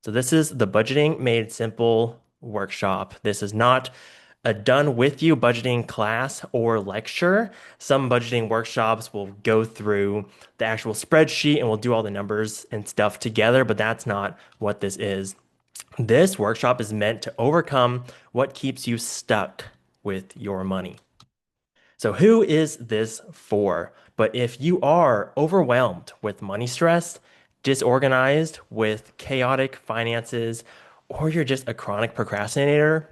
So this is the Budgeting Made Simple workshop. This is not a done with you budgeting class or lecture. Some budgeting workshops will go through the actual spreadsheet and we'll do all the numbers and stuff together, but that's not what this is. This workshop is meant to overcome what keeps you stuck with your money. So who is this for? But if you are overwhelmed with money stress, disorganized with chaotic finances, or you're just a chronic procrastinator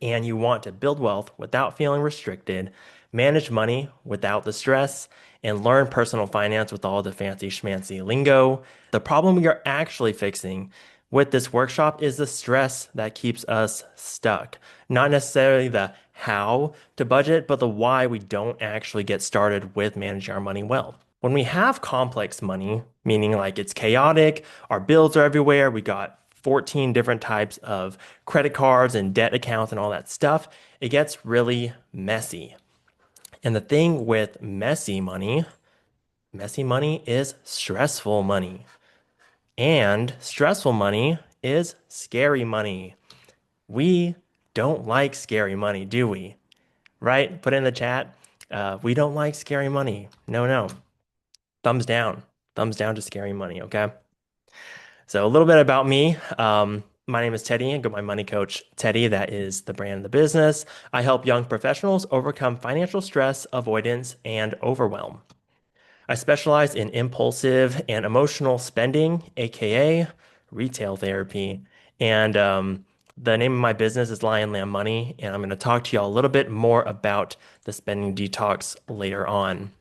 and you want to build wealth without feeling restricted, manage money without the stress, and learn personal finance with all the fancy schmancy lingo, the problem we are actually fixing with this workshop is the stress that keeps us stuck. Not necessarily the how to budget, but the why we don't actually get started with managing our money well. When we have complex money, meaning like it's chaotic, our bills are everywhere, we got 14 different types of credit cards and debt accounts and all that stuff, it gets really messy. And the thing with messy money is stressful money. And stressful money is scary money. We don't like scary money, do we? Right? Put it in the chat. We don't like scary money. No, no. Thumbs down. Thumbs down to scary money, okay? So a little bit about me. My name is Teddy. I go by Money Coach Teddy. That is the brand of the business. I help young professionals overcome financial stress, avoidance, and overwhelm. I specialize in impulsive and emotional spending, aka retail therapy. And the name of my business is Lion Lamb Money, and I'm going to talk to y'all a little bit more about the spending detox later on.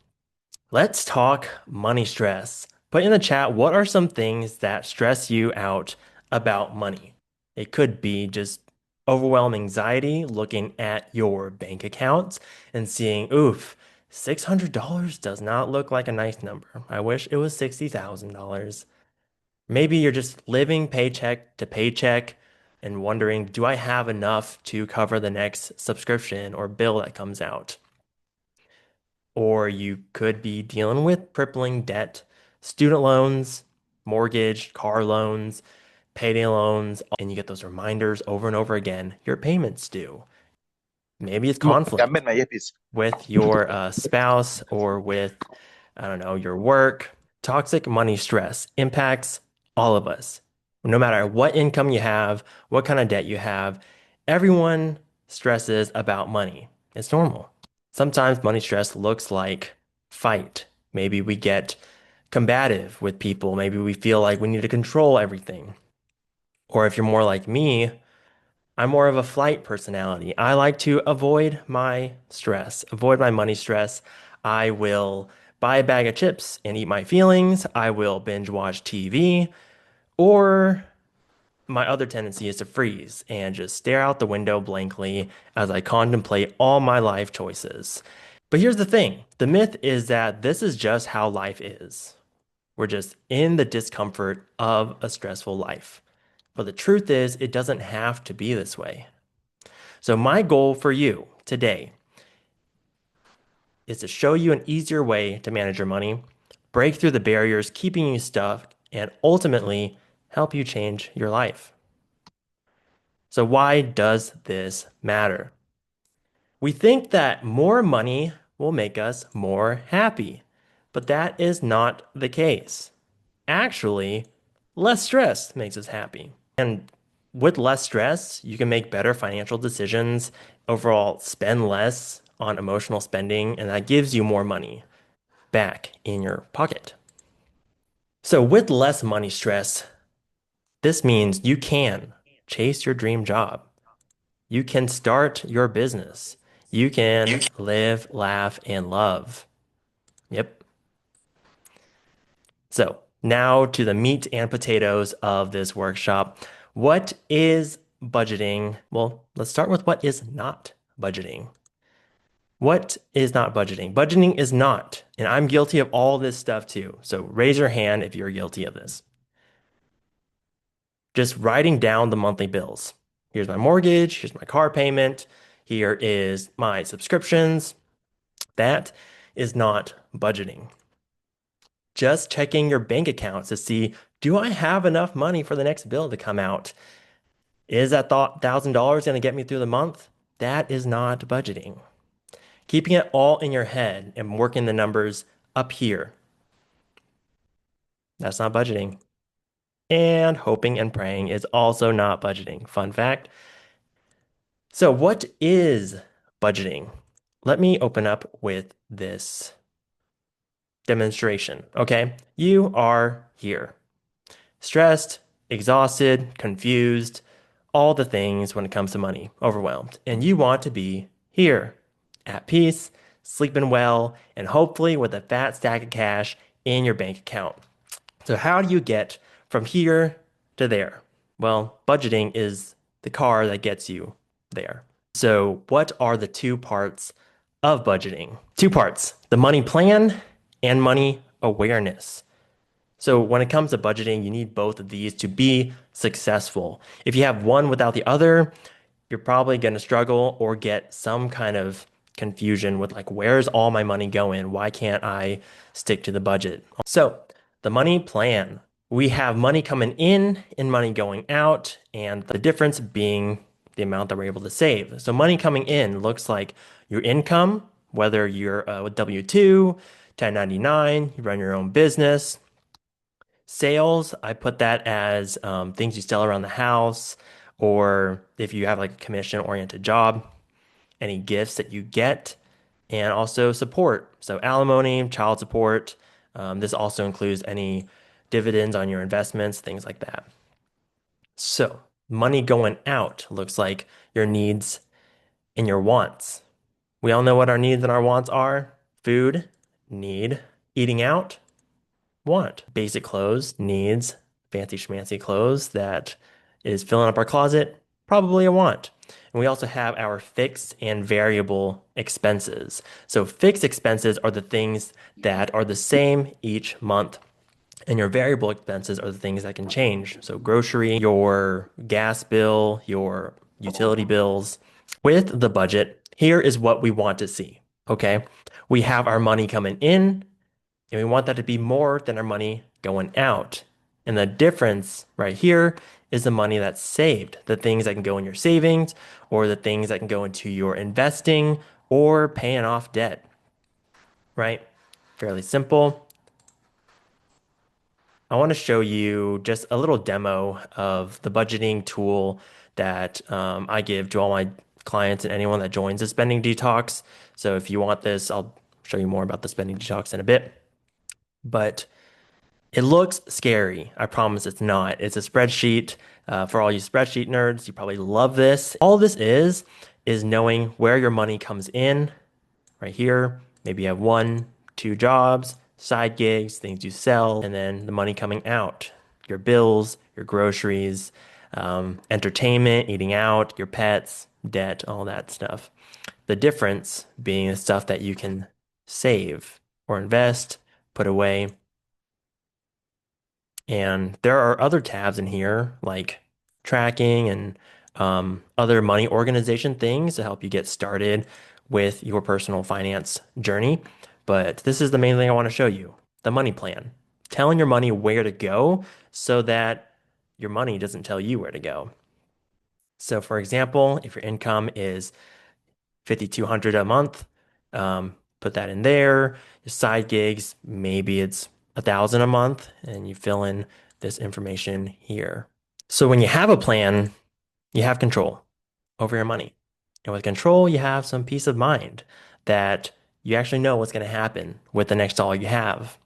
Let's talk money stress. Put in the chat, what are some things that stress you out about money? It could be just overwhelming anxiety looking at your bank accounts and seeing, oof, $600 does not look like a nice number. I wish it was $60,000. Maybe you're just living paycheck to paycheck and wondering, do I have enough to cover the next subscription or bill that comes out? Or you could be dealing with crippling debt, student loans, mortgage, car loans, payday loans, and you get those reminders over and over again, your payments due. Maybe it's conflict كمل ما يهبس. with your spouse or with, I don't know, your work. Toxic money stress impacts all of us. No matter what income you have, what kind of debt you have, everyone stresses about money. It's normal. Sometimes money stress looks like fight. Maybe we get combative with people. Maybe we feel like we need to control everything. Or if you're more like me, I'm more of a flight personality. I like to avoid my stress, avoid my money stress. I will buy a bag of chips and eat my feelings. I will binge watch TV. Or my other tendency is to freeze and just stare out the window blankly as I contemplate all my life choices. But here's the thing, the myth is that this is just how life is. We're just in the discomfort of a stressful life. But the truth is, it doesn't have to be this way. So, my goal for you today is to show you an easier way to manage your money, break through the barriers keeping you stuck, and ultimately help you change your life. So, why does this matter? We think that more money will make us more happy, but that is not the case. Actually, less stress makes us happy. And with less stress, you can make better financial decisions, overall spend less on emotional spending, and that gives you more money back in your pocket. So with less money stress, this means you can chase your dream job. You can start your business. You can live, laugh, and love. Yep. So now to the meat and potatoes of this workshop. What is budgeting? Well, let's start with what is not budgeting. What is not budgeting? Budgeting is not, and I'm guilty of all this stuff too. So raise your hand if you're guilty of this. Just writing down the monthly bills. Here's my mortgage, here's my car payment, here is my subscriptions. That is not budgeting. just checking your bank accounts to see, do I have enough money for the next bill to come out? Is that $1,000 going to get me through the month? That is not budgeting. Keeping it all in your head and working the numbers up here, that's not budgeting. And hoping and praying is also not budgeting. Fun fact. So, what is budgeting? Let me open up with this demonstration. Okay, you are here, stressed, exhausted, confused, all the things when it comes to money, overwhelmed, and you want to be here, at peace, sleeping well, and hopefully with a fat stack of cash in your bank account. So, how do you get from here to there? Well, budgeting is the car that gets you there. So, what are the two parts of budgeting? Two parts, the money plan and money awareness. So, when it comes to budgeting, you need both of these to be successful. If you have one without the other, you're probably going to struggle or get some kind of confusion with, like, where's all my money going? Why can't I stick to the budget? So, the money plan. We have money coming in and money going out, and the difference being the amount that we're able to save. So, money coming in looks like your income, whether you're with W-2, 1099, you run your own business. Sales, I put that as things you sell around the house, or if you have like a commission-oriented job, any gifts that you get, and also support. So alimony, child support. This also includes any dividends on your investments, things like that. So money going out looks like your needs and your wants. We all know what our needs and our wants are. Food, need. Eating out, want. Basic clothes, needs. Fancy schmancy clothes that is filling up our closet, probably a want. And we also have our fixed and variable expenses. So fixed expenses are the things that are the same each month. And your variable expenses are the things that can change. So grocery, your gas bill, your utility bills. With the budget, here is what we want to see. Okay. We have our money coming in, and we want that to be more than our money going out. And the difference right here is the money that's saved, the things that can go in your savings, or the things that can go into your investing or paying off debt, right? Fairly simple. I want to show you just a little demo of the budgeting tool that I give to all my clients and anyone that joins the spending detox. So if you want this, I'll show you more about the spending detox in a bit. But it looks scary. I promise it's not. It's a spreadsheet. For all you spreadsheet nerds, you probably love this. All this is knowing where your money comes in right here. Maybe you have one, two jobs, side gigs, things you sell, and then the money coming out, your bills, your groceries, entertainment, eating out, your pets, debt, all that stuff. The difference being the stuff that you can save or invest, put away. And there are other tabs in here like tracking and other money organization things to help you get started with your personal finance journey. But this is the main thing I want to show you, the money plan. Telling your money where to go so that your money doesn't tell you where to go. So for example, if your income is 5,200 a month, put that in there. Your side gigs, maybe it's 1,000 a month, and you fill in this information here. So when you have a plan, you have control over your money. And with control, you have some peace of mind that you actually know what's going to happen with the next dollar you have.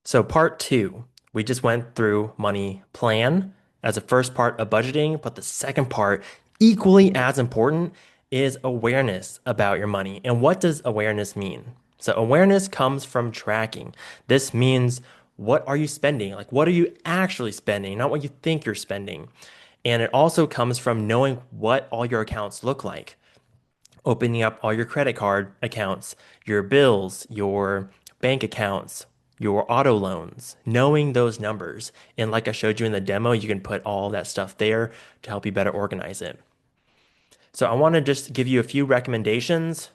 So part two, we just went through money plan as a first part of budgeting, but the second part, equally as important, is awareness about your money. And what does awareness mean? So awareness comes from tracking. This means, what are you spending? Like, what are you actually spending, not what you think you're spending. And it also comes from knowing what all your accounts look like. Opening up all your credit card accounts, your bills, your bank accounts, your auto loans, knowing those numbers. And like I showed you in the demo, you can put all that stuff there to help you better organize it. So I want to just give you a few recommendations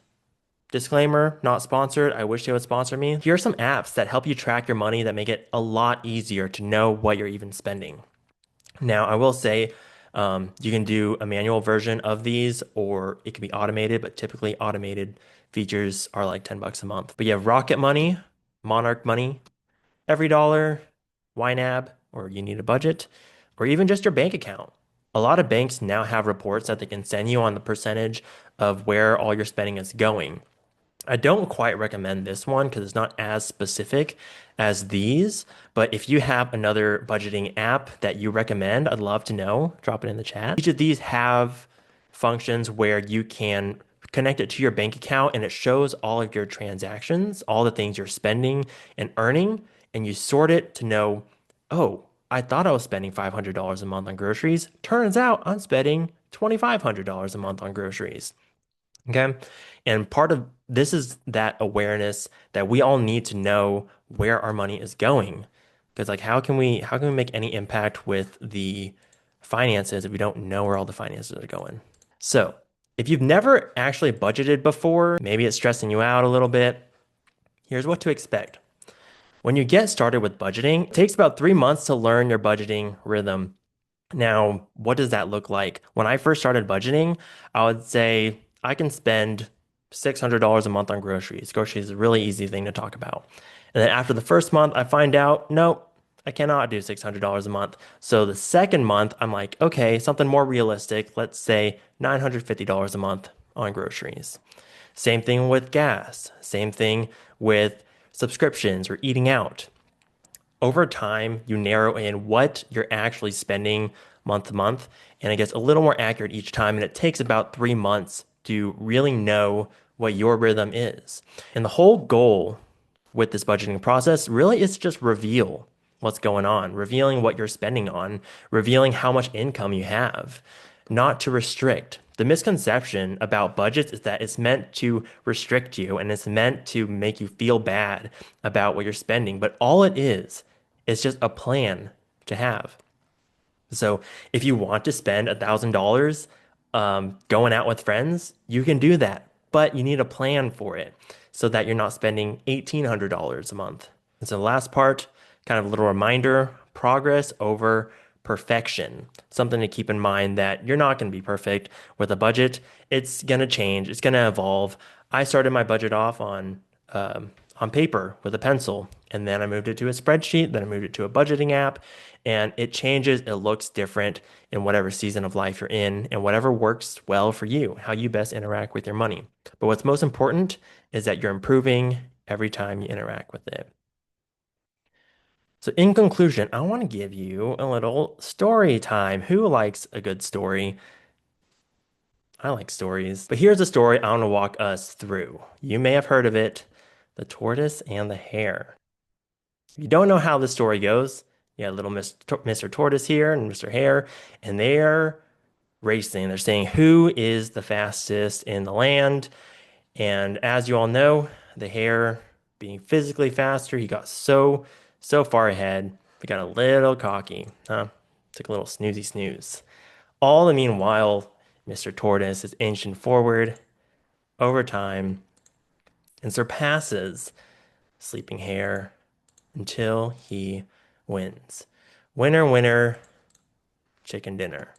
Disclaimer, not sponsored. I wish they would sponsor me. Here are some apps that help you track your money that make it a lot easier to know what you're even spending. Now, I will say you can do a manual version of these or it can be automated, but typically automated features are like 10 bucks a month. But you have Rocket Money, Monarch Money, Every Dollar, YNAB, or you need a budget, or even just your bank account. A lot of banks now have reports that they can send you on the percentage of where all your spending is going. I don't quite recommend this one because it's not as specific as these. But if you have another budgeting app that you recommend, I'd love to know. Drop it in the chat. Each of these have functions where you can connect it to your bank account and it shows all of your transactions, all the things you're spending and earning, and you sort it to know, oh, I thought I was spending $500 a month on groceries. Turns out I'm spending $2,500 a month on groceries. Okay. And part of this is that awareness that we all need to know where our money is going. Because like how can we make any impact with the finances if we don't know where all the finances are going? So if you've never actually budgeted before, maybe it's stressing you out a little bit, here's what to expect. When you get started with budgeting, it takes about 3 months to learn your budgeting rhythm. Now, what does that look like? When I first started budgeting, I would say I can spend $600 a month on groceries. Groceries is a really easy thing to talk about. And then after the first month, I find out, nope, I cannot do $600 a month. So the second month, I'm like, okay, something more realistic. Let's say $950 a month on groceries. Same thing with gas. Same thing with subscriptions or eating out. Over time, you narrow in what you're actually spending month to month, and it gets a little more accurate each time. And it takes about 3 months to really know what your rhythm is. And the whole goal with this budgeting process really is just reveal what's going on, revealing what you're spending on, revealing how much income you have, not to restrict. The misconception about budgets is that it's meant to restrict you and it's meant to make you feel bad about what you're spending. But all it is just a plan to have. So if you want to spend $1,000 going out with friends, you can do that, but you need a plan for it so that you're not spending $1,800 a month. And so the last part, kind of a little reminder, progress over perfection. Something to keep in mind that you're not going to be perfect with a budget. It's going to change. It's going to evolve. I started my budget off on paper with a pencil, and then I moved it to a spreadsheet, then I moved it to a budgeting app, and it changes. It looks different in whatever season of life you're in and whatever works well for you, how you best interact with your money. But what's most important is that you're improving every time you interact with it. So in conclusion, I want to give you a little story time. Who likes a good story? I like stories. But here's a story I want to walk us through. You may have heard of it, The Tortoise and the Hare. If you don't know how the story goes, you got little Mr. Tortoise here and Mr. Hare, and they're racing. They're saying who is the fastest in the land. And as you all know, the hare being physically faster, he got so far ahead. He got a little cocky. Took a little snoozy snooze. All the meanwhile, Mr. Tortoise is inching forward over time and surpasses Sleeping Hare until he wins. Winner, winner, chicken dinner.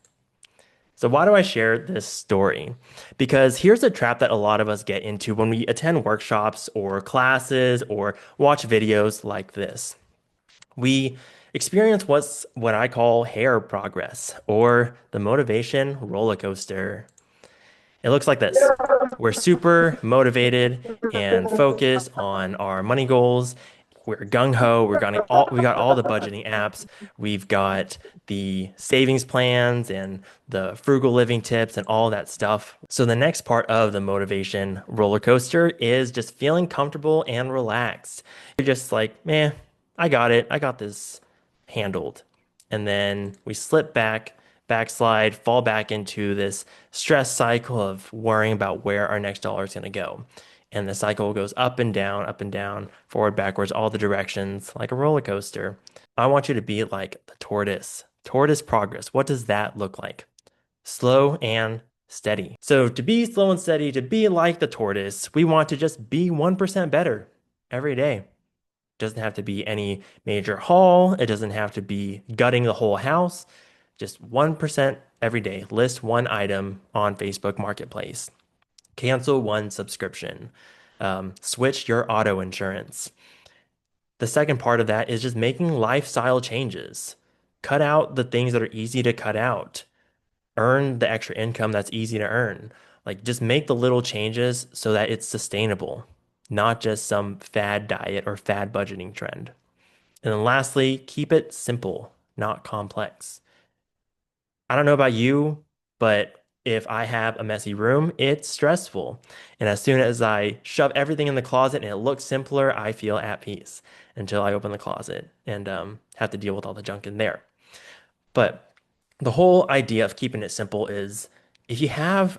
So why do I share this story? Because here's a trap that a lot of us get into when we attend workshops or classes or watch videos like this. We experience what I call hare progress or the motivation roller coaster. It looks like this. We're super motivated and focused on our money goals. We're gung ho. We got all the budgeting apps. We've got the savings plans and the frugal living tips and all that stuff. So the next part of the motivation roller coaster is just feeling comfortable and relaxed. You're just like, man, I got it. I got this handled. And then we slip back, backslide, fall back into this stress cycle of worrying about where our next dollar is going to go. And the cycle goes up and down, forward, backwards, all the directions, like a roller coaster. I want you to be like the tortoise. Tortoise progress. What does that look like? Slow and steady. So to be slow and steady, to be like the tortoise, we want to just be 1% better every day. Doesn't have to be any major haul. It doesn't have to be gutting the whole house. Just 1% every day. List one item on Facebook Marketplace. Cancel one subscription. Switch your auto insurance. The second part of that is just making lifestyle changes. Cut out the things that are easy to cut out. Earn the extra income that's easy to earn. Like just make the little changes so that it's sustainable, not just some fad diet or fad budgeting trend. And then lastly, keep it simple, not complex. I don't know about you, but if I have a messy room, it's stressful. And as soon as I shove everything in the closet and it looks simpler, I feel at peace until I open the closet and have to deal with all the junk in there. But the whole idea of keeping it simple is if you have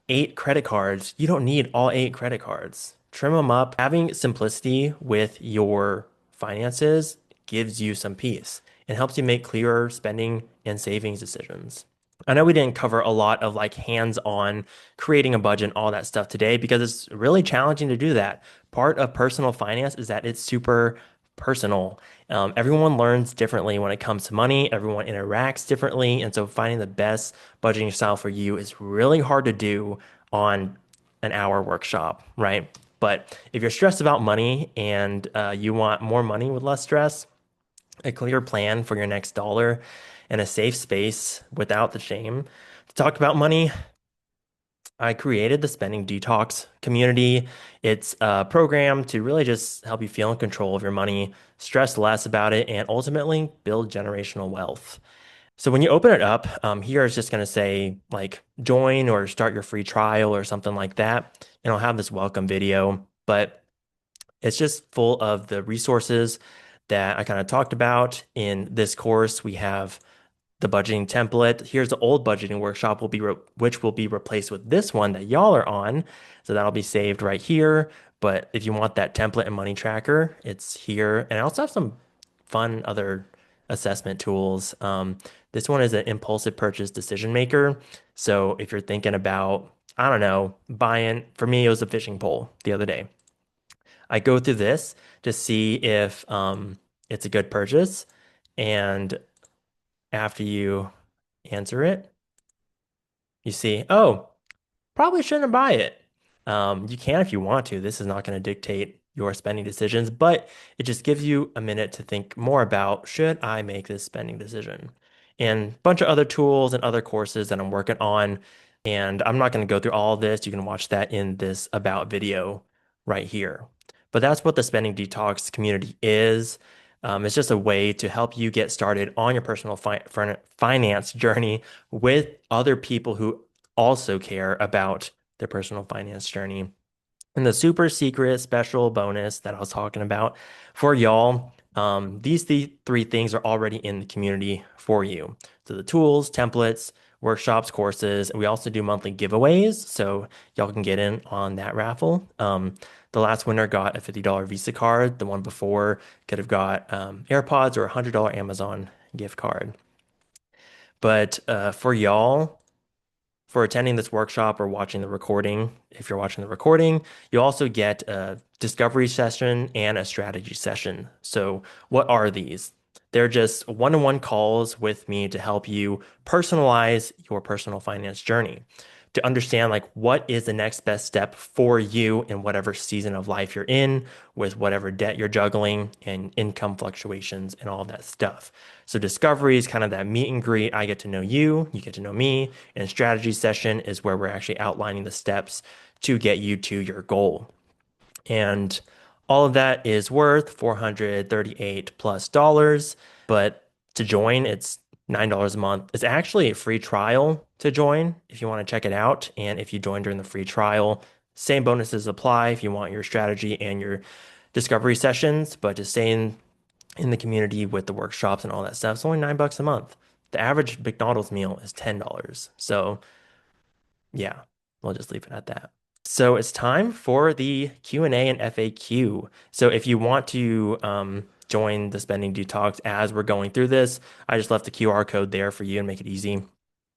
8 credit cards, you don't need all 8 credit cards. Trim them up. Having simplicity with your finances gives you some peace and helps you make clearer spending and savings decisions. I know we didn't cover a lot of like hands-on creating a budget and all that stuff today because it's really challenging to do that. Part of personal finance is that it's super personal. Everyone learns differently when it comes to money. Everyone interacts differently. And so finding the best budgeting style for you is really hard to do on an hour workshop, right? But if you're stressed about money and you want more money with less stress, a clear plan for your next dollar, and a safe space without the shame to talk about money, I created the Spending Detox community. It's a program to really just help you feel in control of your money, stress less about it, and ultimately build generational wealth. So when you open it up, here it's just going to say like join or start your free trial or something like that. And I'll have this welcome video, but it's just full of the resources that I kind of talked about in this course. We have the budgeting template. Here's the old budgeting workshop which will be replaced with this one that y'all are on. So that'll be saved right here. But if you want that template and money tracker, it's here. And I also have some fun other assessment tools. This one is an impulsive purchase decision maker. So if you're thinking about, I don't know, buying, for me, it was a fishing pole the other day. I go through this to see if it's a good purchase. And after you answer it, you see, oh, probably shouldn't buy it. You can if you want to. This is not going to dictate your spending decisions, but it just gives you a minute to think more about should I make this spending decision? And a bunch of other tools and other courses that I'm working on. And I'm not going to go through all of this. You can watch that in this about video right here. But that's what the Spending Detox community is. It's just a way to help you get started on your personal finance journey with other people who also care about their personal finance journey. And the super secret special bonus that I was talking about for y'all, these three things are already in the community for you. So the tools, templates, workshops, courses, and we also do monthly giveaways. So y'all can get in on that raffle. The last winner got a $50 Visa card. The one before could have got AirPods or a $100 Amazon gift card. But for y'all, for attending this workshop or watching the recording, if you're watching the recording, you also get a discovery session and a strategy session. So, what are these? They're just one-on-one calls with me to help you personalize your personal finance journey, to understand like what is the next best step for you in whatever season of life you're in, with whatever debt you're juggling and income fluctuations and all that stuff. So discovery is kind of that meet and greet. I get to know you, you get to know me, and strategy session is where we're actually outlining the steps to get you to your goal. And all of that is worth $438 plus dollars. But to join, it's $9 a month. It's actually a free trial to join if you want to check it out. And if you join during the free trial, same bonuses apply if you want your strategy and your discovery sessions. But to stay in the community with the workshops and all that stuff, it's only $9 a month. The average McDonald's meal is $10. So yeah, we'll just leave it at that. So it's time for the Q&A and FAQ. So if you want to join the Spending Detox as we're going through this, I just left the QR code there for you and make it easy.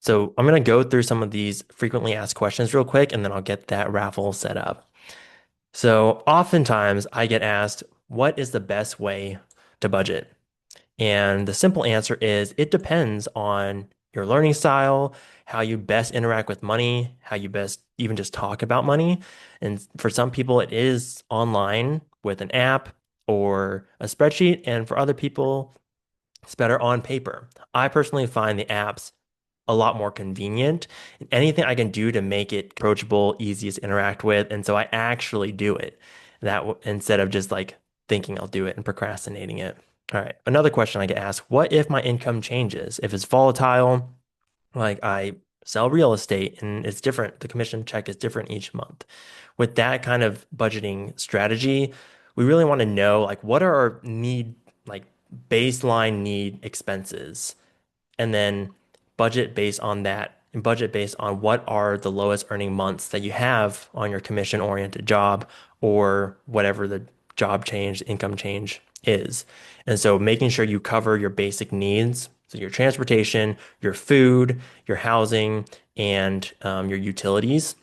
So I'm going to go through some of these frequently asked questions real quick, and then I'll get that raffle set up. So oftentimes I get asked, what is the best way to budget? And the simple answer is it depends on your learning style, how you best interact with money, how you best even just talk about money. And for some people, it is online with an app or a spreadsheet. And for other people, it's better on paper. I personally find the apps a lot more convenient. And anything I can do to make it approachable, easy to interact with. And so I actually do it instead of just like thinking I'll do it and procrastinating it. All right. Another question I get asked, what if my income changes? If it's volatile, like I sell real estate and it's different, the commission check is different each month. With that kind of budgeting strategy, we really want to know like what are our like baseline need expenses, and then budget based on that and budget based on what are the lowest earning months that you have on your commission oriented job or whatever the job change, income change is. And so making sure you cover your basic needs, so your transportation, your food, your housing, and your utilities,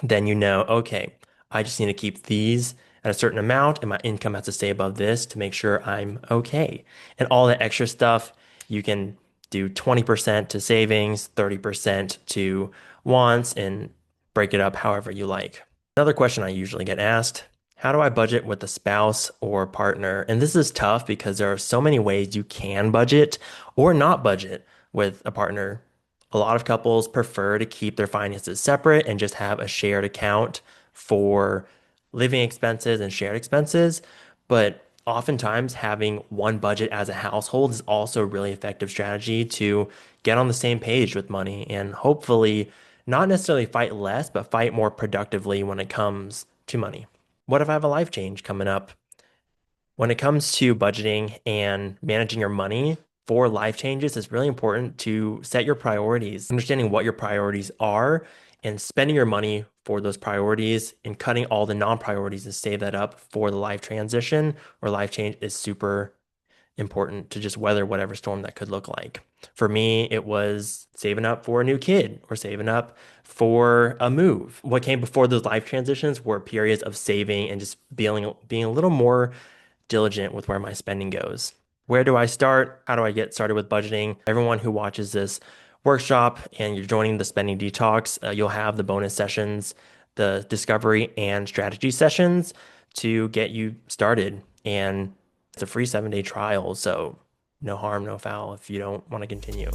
then you know, okay, I just need to keep these at a certain amount and my income has to stay above this to make sure I'm okay. And all that extra stuff, you can do 20% to savings, 30% to wants, and break it up however you like. Another question I usually get asked, how do I budget with a spouse or partner? And this is tough because there are so many ways you can budget or not budget with a partner. A lot of couples prefer to keep their finances separate and just have a shared account for living expenses and shared expenses. But oftentimes, having one budget as a household is also a really effective strategy to get on the same page with money and hopefully not necessarily fight less, but fight more productively when it comes to money. What if I have a life change coming up? When it comes to budgeting and managing your money for life changes, it's really important to set your priorities, understanding what your priorities are, and spending your money for those priorities and cutting all the non-priorities to save that up for the life transition or life change is super important to just weather whatever storm that could look like. For me, it was saving up for a new kid or saving up for a move. What came before those life transitions were periods of saving and just being a little more diligent with where my spending goes. Where do I start? How do I get started with budgeting? Everyone who watches this workshop and you're joining the spending detox, you'll have the bonus sessions, the discovery and strategy sessions to get you started. And it's a free 7-day trial, so no harm, no foul if you don't want to continue.